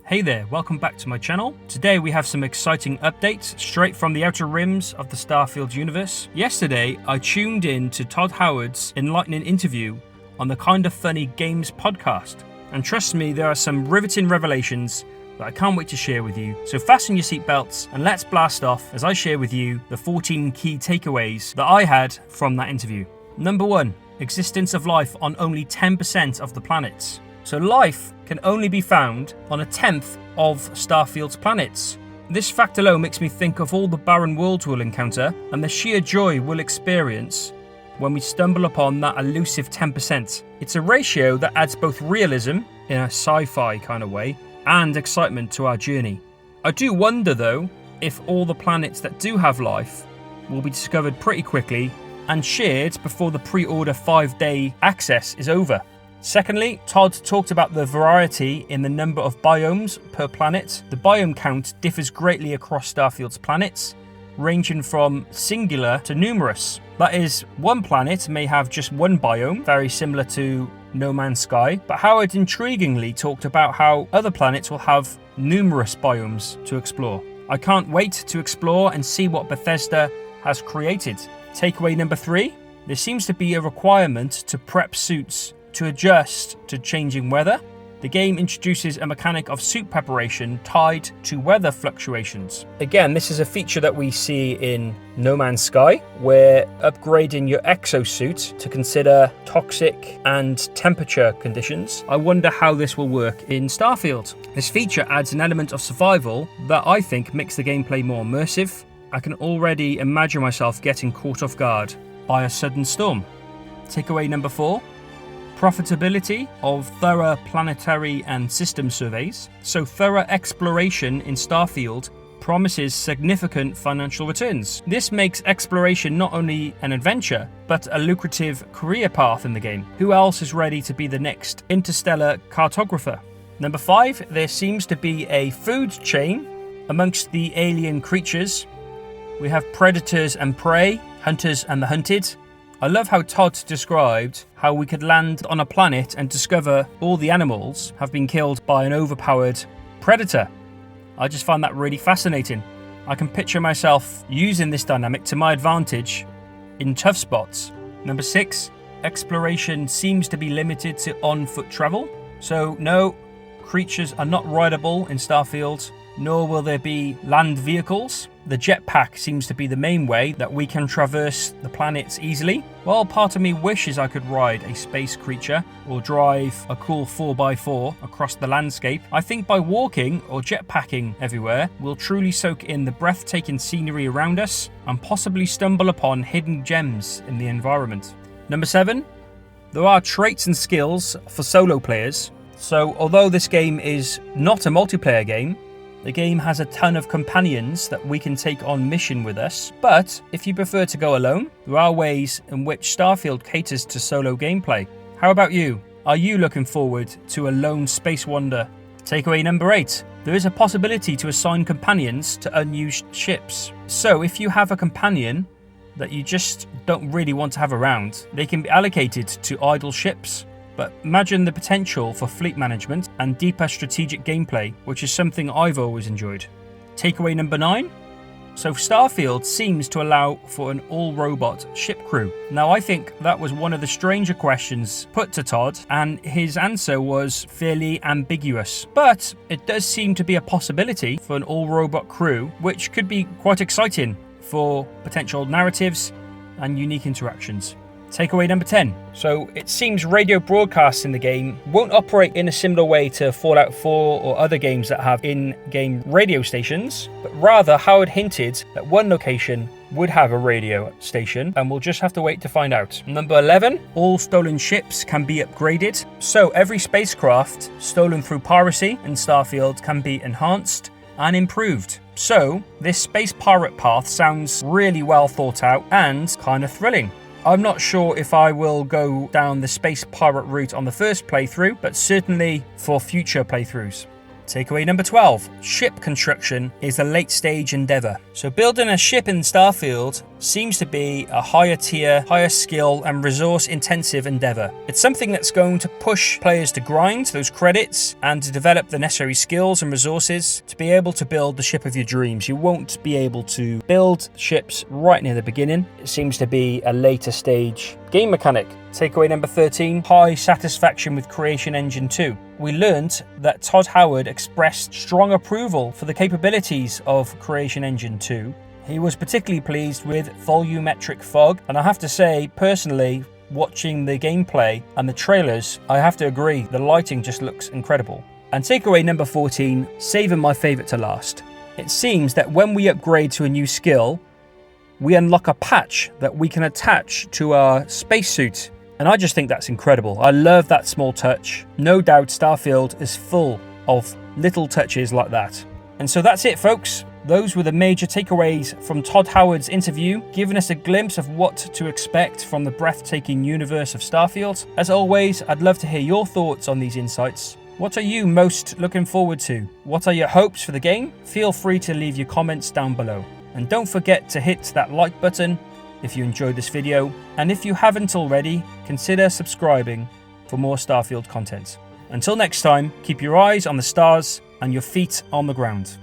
Hey there, welcome back to my channel. Today we have some exciting updates straight from the outer rims of the Starfield universe. Yesterday, I tuned in to Todd Howard's enlightening interview on the Kinda Funny Games podcast. And trust me, there are some riveting revelations that I can't wait to share with you. So fasten your seatbelts and let's blast off as I share with you the 14 key takeaways that I had from that interview. Number 1, existence of life on only 10% of the planets. So life can only be found on 1/10 of Starfield's planets. This fact alone makes me think of all the barren worlds we'll encounter and the sheer joy we'll experience when we stumble upon that elusive 10%. It's a ratio that adds both realism, in a sci-fi kind of way, and excitement to our journey. I do wonder though, if all the planets that do have life will be discovered pretty quickly and shared before the pre-order 5-day access is over. Secondly, Todd talked about the variety in the number of biomes per planet. The biome count differs greatly across Starfield's planets, ranging from singular to numerous. That is, one planet may have just one biome, very similar to No Man's Sky, but Howard intriguingly talked about how other planets will have numerous biomes to explore. I can't wait to explore and see what Bethesda has created. Takeaway number 3, there seems to be a requirement to prep suits to adjust to changing weather. The game introduces a mechanic of suit preparation tied to weather fluctuations. Again, this is a feature that we see in No Man's Sky, where upgrading your exosuit to consider toxic and temperature conditions. I wonder how this will work in Starfield. This feature adds an element of survival that I think makes the gameplay more immersive. I can already imagine myself getting caught off guard by a sudden storm. Takeaway number 4, profitability of thorough planetary and system surveys. So thorough exploration in Starfield promises significant financial returns. This makes exploration not only an adventure, but a lucrative career path in the game. Who else is ready to be the next interstellar cartographer? Number 5, there seems to be a food chain amongst the alien creatures. We have predators and prey, hunters and the hunted. I love how Todd described how we could land on a planet and discover all the animals have been killed by an overpowered predator. I just find that really fascinating. I can picture myself using this dynamic to my advantage in tough spots. Number 6, exploration seems to be limited to on-foot travel. So no, creatures are not rideable in Starfield, nor will there be land vehicles. The jetpack seems to be the main way that we can traverse the planets easily. While part of me wishes I could ride a space creature or drive a cool 4x4 across the landscape, I think by walking or jetpacking everywhere, we'll truly soak in the breathtaking scenery around us and possibly stumble upon hidden gems in the environment. Number 7, there are traits and skills for solo players. So although this game is not a multiplayer game, the game has a ton of companions that we can take on mission with us, but if you prefer to go alone, there are ways in which Starfield caters to solo gameplay. How about you? Are you looking forward to a lone space wander? Takeaway number 8, there is a possibility to assign companions to unused ships. So if you have a companion that you just don't really want to have around, they can be allocated to idle ships. But imagine the potential for fleet management and deeper strategic gameplay, which is something I've always enjoyed. Takeaway number 9. So Starfield seems to allow for an all-robot ship crew. Now I think that was one of the stranger questions put to Todd, and his answer was fairly ambiguous. But it does seem to be a possibility for an all-robot crew, which could be quite exciting for potential narratives and unique interactions. Takeaway number 10. So it seems radio broadcasts in the game won't operate in a similar way to Fallout 4 or other games that have in-game radio stations, but rather Howard hinted that one location would have a radio station, and we'll just have to wait to find out. Number 11, all stolen ships can be upgraded. So every spacecraft stolen through piracy in Starfield can be enhanced and improved. So this space pirate path sounds really well thought out and kind of thrilling. I'm not sure if I will go down the space pirate route on the first playthrough, but certainly for future playthroughs. Takeaway number 12. Ship construction is a late-stage endeavour. So building a ship in Starfield seems to be a higher tier, higher skill and resource-intensive endeavour. It's something that's going to push players to grind those credits and to develop the necessary skills and resources to be able to build the ship of your dreams. You won't be able to build ships right near the beginning. It seems to be a later stage game mechanic. Takeaway number 13, high satisfaction with Creation Engine 2. We learned that Todd Howard expressed strong approval for the capabilities of Creation Engine 2. He was particularly pleased with volumetric fog, and I have to say, personally, watching the gameplay and the trailers, I have to agree, the lighting just looks incredible. And takeaway number 14, saving my favourite to last. It seems that when we upgrade to a new skill, we unlock a patch that we can attach to our spacesuit. And I just think that's incredible. I love that small touch. No doubt Starfield is full of little touches like that. And so that's it, folks. Those were the major takeaways from Todd Howard's interview, giving us a glimpse of what to expect from the breathtaking universe of Starfield. As always, I'd love to hear your thoughts on these insights. What are you most looking forward to? What are your hopes for the game? Feel free to leave your comments down below. And don't forget to hit that like button if you enjoyed this video. And if you haven't already, consider subscribing for more Starfield content. Until next time, keep your eyes on the stars and your feet on the ground.